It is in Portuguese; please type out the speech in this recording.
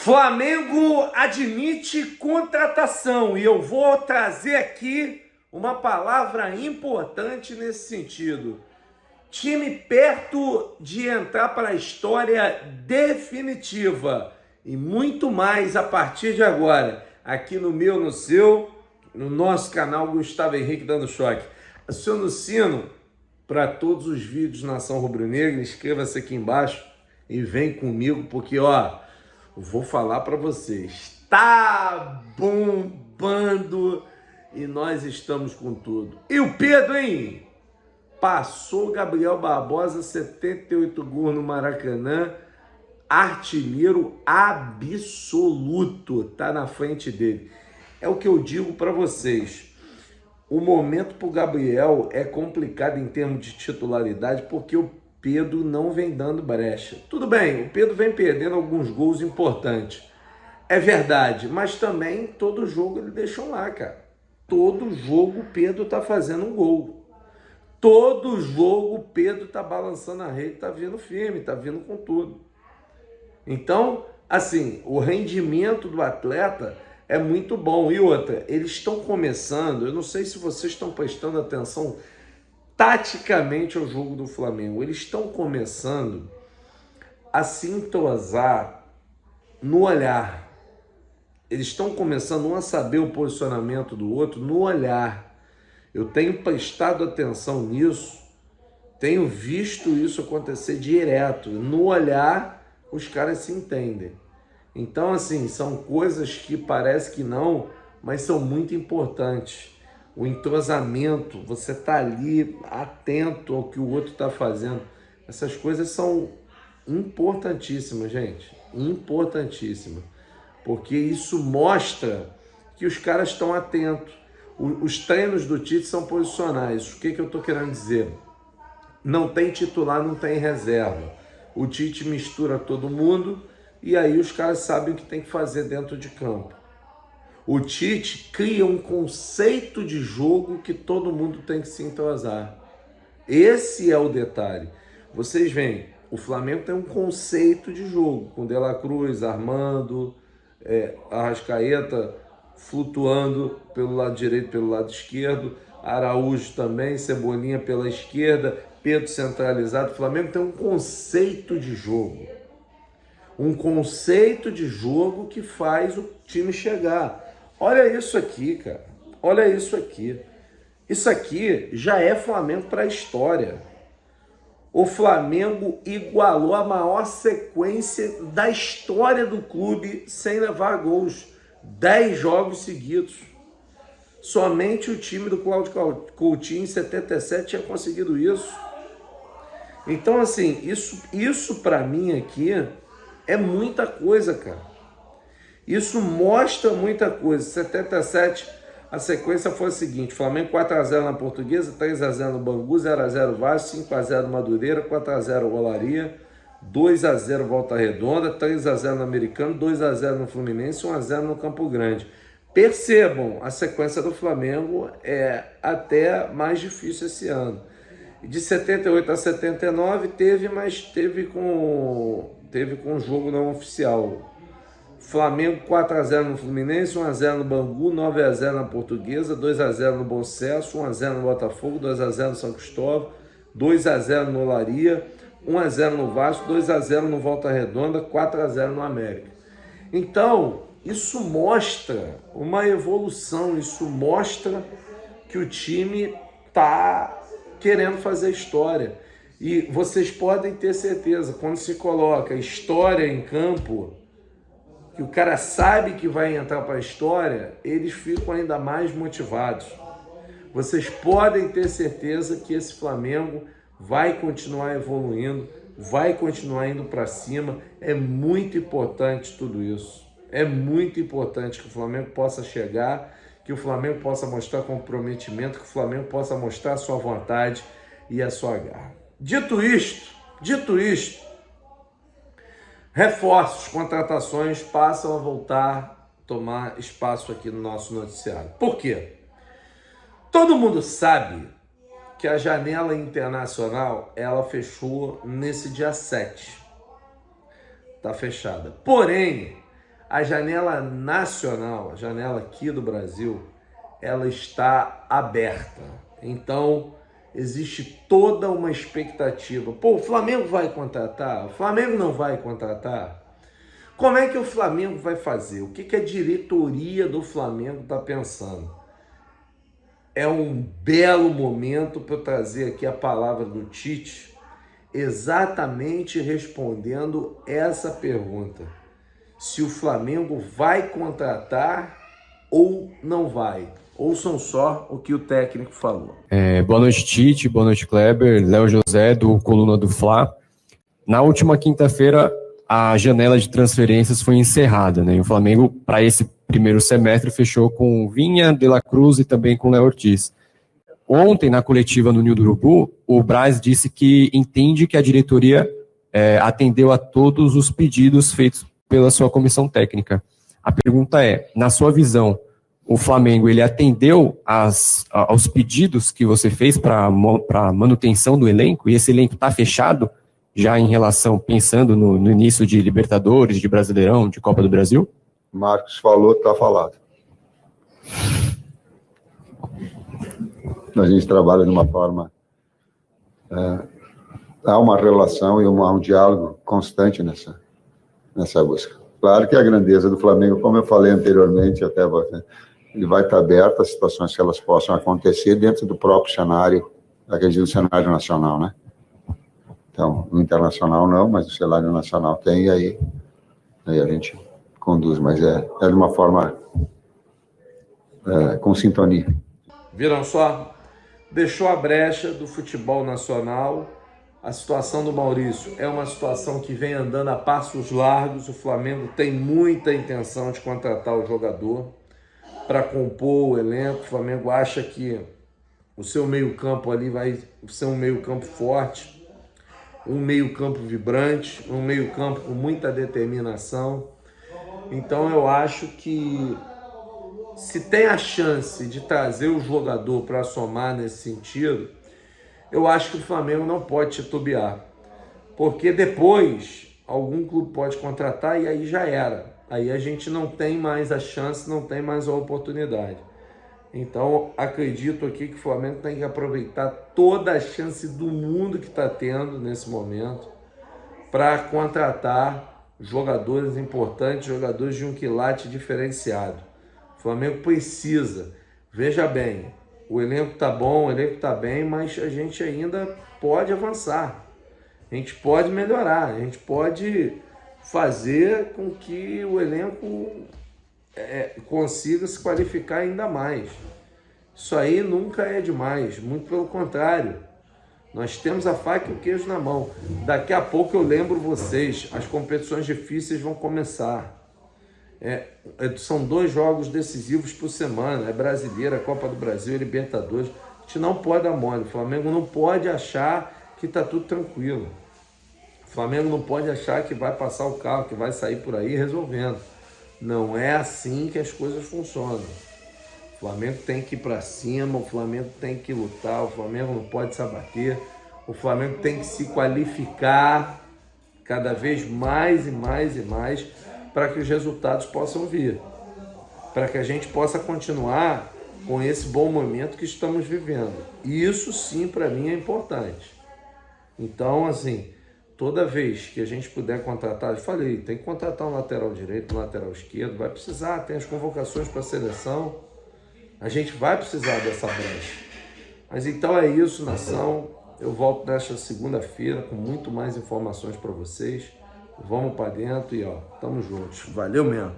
Flamengo admite contratação e eu vou trazer aqui uma palavra importante nesse sentido. Time perto de entrar para a história definitiva e muito mais a partir de agora, aqui no meu, no seu, no nosso canal Gustavo Henrique Dando Choque. Aciona o sino para todos os vídeos Nação Rubro-Negra, inscreva-se aqui embaixo e vem comigo porque, vou falar para vocês, tá bombando e nós estamos com tudo. E o Pedro, hein? Passou Gabriel Barbosa, 78 gols no Maracanã, artilheiro absoluto, tá na frente dele. É o que eu digo para vocês. O momento para o Gabriel é complicado em termos de titularidade, porque o Pedro não vem dando brecha. Tudo bem, o Pedro vem perdendo alguns gols importantes. É verdade, mas também todo jogo ele deixa um lá, cara. Todo jogo o Pedro tá fazendo um gol. Todo jogo o Pedro tá balançando a rede, tá vindo firme, tá vindo com tudo. Então, assim, o rendimento do atleta é muito bom. E outra, eles estão começando, eu não sei se vocês estão prestando atenção taticamente ao jogo do Flamengo, eles estão começando a se entrosar no olhar. Eles estão começando um a saber o posicionamento do outro no olhar. Eu tenho prestado atenção nisso, tenho visto isso acontecer direto. No olhar, os caras se entendem. Então, assim, são coisas que parece que não, mas são muito importantes. O entrosamento, você tá ali atento ao que o outro está fazendo. Essas coisas são importantíssimas, gente. Importantíssimas. Porque isso mostra que os caras estão atentos. Os treinos do Tite são posicionais. O que eu estou querendo dizer? Não tem titular, não tem reserva. O Tite mistura todo mundo e aí os caras sabem o que tem que fazer dentro de campo. O Tite cria um conceito de jogo que todo mundo tem que se entrosar. Esse é o detalhe. Vocês veem, o Flamengo tem um conceito de jogo, com De La Cruz, Armando, Arrascaeta flutuando pelo lado direito, pelo lado esquerdo, Araújo também, Cebolinha pela esquerda, Pedro centralizado. O Flamengo tem um conceito de jogo. Um conceito de jogo que faz o time chegar. Olha isso aqui, cara. Olha isso aqui. Isso aqui já é Flamengo para a história. O Flamengo igualou a maior sequência da história do clube sem levar gols. 10 jogos seguidos. Somente o time do Cláudio Coutinho em 77 tinha conseguido isso. Então, assim, isso para mim aqui é muita coisa, cara. Isso mostra muita coisa. 77, a sequência foi a seguinte: Flamengo 4x0 na Portuguesa, 3x0 no Bangu, 0x0 Vasco, 5x0 Madureira, 4x0 Olaria, 2x0 Volta Redonda, 3x0 no Americano, 2x0 no Fluminense, 1x0 no Campo Grande. Percebam, a sequência do Flamengo é até mais difícil esse ano. De 78 a 79 teve com jogo não oficial. Flamengo 4x0 no Fluminense, 1x0 no Bangu, 9x0 na Portuguesa, 2x0 no Bom Sucesso, 1x0 no Botafogo, 2x0 no São Cristóvão, 2x0 no Olaria, 1x0 no Vasco, 2x0 no Volta Redonda, 4x0 no América. Então, isso mostra uma evolução, isso mostra que o time está querendo fazer história. E vocês podem ter certeza, quando se coloca história em campo, que o cara sabe que vai entrar para a história, eles ficam ainda mais motivados. Vocês podem ter certeza que esse Flamengo vai continuar evoluindo, vai continuar indo para cima. É muito importante tudo isso. É muito importante que o Flamengo possa chegar, que o Flamengo possa mostrar comprometimento, que o Flamengo possa mostrar a sua vontade e a sua garra. Dito isto, reforços, contratações passam a voltar a tomar espaço aqui no nosso noticiário. Por quê? Todo mundo sabe que a janela internacional, ela fechou nesse dia 7. Está fechada. Porém, A janela nacional, a janela aqui do Brasil, ela está aberta. Então, existe toda uma expectativa. Pô, o Flamengo vai contratar? O Flamengo não vai contratar? Como é que o Flamengo vai fazer? O que a diretoria do Flamengo está pensando? É um belo momento para eu trazer aqui a palavra do Tite, exatamente respondendo essa pergunta. Se o Flamengo vai contratar ou não vai. Ouçam só o que o técnico falou. Boa noite, Tite, boa noite, Kleber, Léo José, do Coluna do Fla. Na última quinta-feira, a janela de transferências foi encerrada, né? E o Flamengo, para esse primeiro semestre, fechou com Vinha, De La Cruz e também com Léo Ortiz. Ontem, na coletiva no Ninho do Urubu, o Braz disse que entende que a diretoria atendeu a todos os pedidos feitos pela sua comissão técnica. A pergunta é, na sua visão, o Flamengo ele atendeu aos pedidos que você fez para a manutenção do elenco? E esse elenco está fechado já em relação, pensando no início de Libertadores, de Brasileirão, de Copa do Brasil? Marcos falou, está falado. A gente trabalha de uma forma... há uma relação e há um diálogo constante nessa busca. Claro que a grandeza do Flamengo, como eu falei anteriormente, até você, ele vai estar aberto a situações que elas possam acontecer dentro do próprio cenário, acredito, do cenário nacional, né? Então, no internacional não, mas o cenário nacional tem, e aí a gente conduz, mas é de uma forma com sintonia. Viram só? Deixou a brecha do futebol nacional. A situação do Maurício é uma situação que vem andando a passos largos. O Flamengo tem muita intenção de contratar o jogador para compor o elenco. O Flamengo acha que o seu meio-campo ali vai ser um meio-campo forte, um meio-campo vibrante, um meio-campo com muita determinação. Então eu acho que se tem a chance de trazer o jogador para somar nesse sentido, eu acho que o Flamengo não pode titubear. Porque depois algum clube pode contratar e aí já era. Aí a gente não tem mais a chance, não tem mais a oportunidade. Então acredito aqui que o Flamengo tem que aproveitar toda a chance do mundo que está tendo nesse momento para contratar jogadores importantes, jogadores de um quilate diferenciado. O Flamengo precisa. Veja bem, o elenco tá bom, o elenco tá bem, mas a gente ainda pode avançar. A gente pode melhorar, a gente pode fazer com que o elenco consiga se qualificar ainda mais. Isso aí nunca é demais, muito pelo contrário. Nós temos a faca e o queijo na mão. Daqui a pouco eu lembro vocês, as competições difíceis vão começar. São 2 jogos decisivos por semana, é Brasileira, Copa do Brasil, Libertadores. A gente não pode dar mole, o Flamengo não pode achar que está tudo tranquilo. O Flamengo não pode achar que vai passar o carro, que vai sair por aí resolvendo. Não é assim que as coisas funcionam. O Flamengo tem que ir para cima, o Flamengo tem que lutar, o Flamengo não pode se abater, o Flamengo tem que se qualificar cada vez mais e mais e mais para que os resultados possam vir, para que a gente possa continuar com esse bom momento que estamos vivendo. E isso sim, para mim, é importante. Então, assim, toda vez que a gente puder contratar, eu falei, tem que contratar um lateral direito, um lateral esquerdo, vai precisar, tem as convocações para a seleção, a gente vai precisar dessa brecha. Mas então é isso, nação. Eu volto nesta segunda-feira com muito mais informações para vocês. Vamos para dentro e tamo juntos. Valeu mesmo.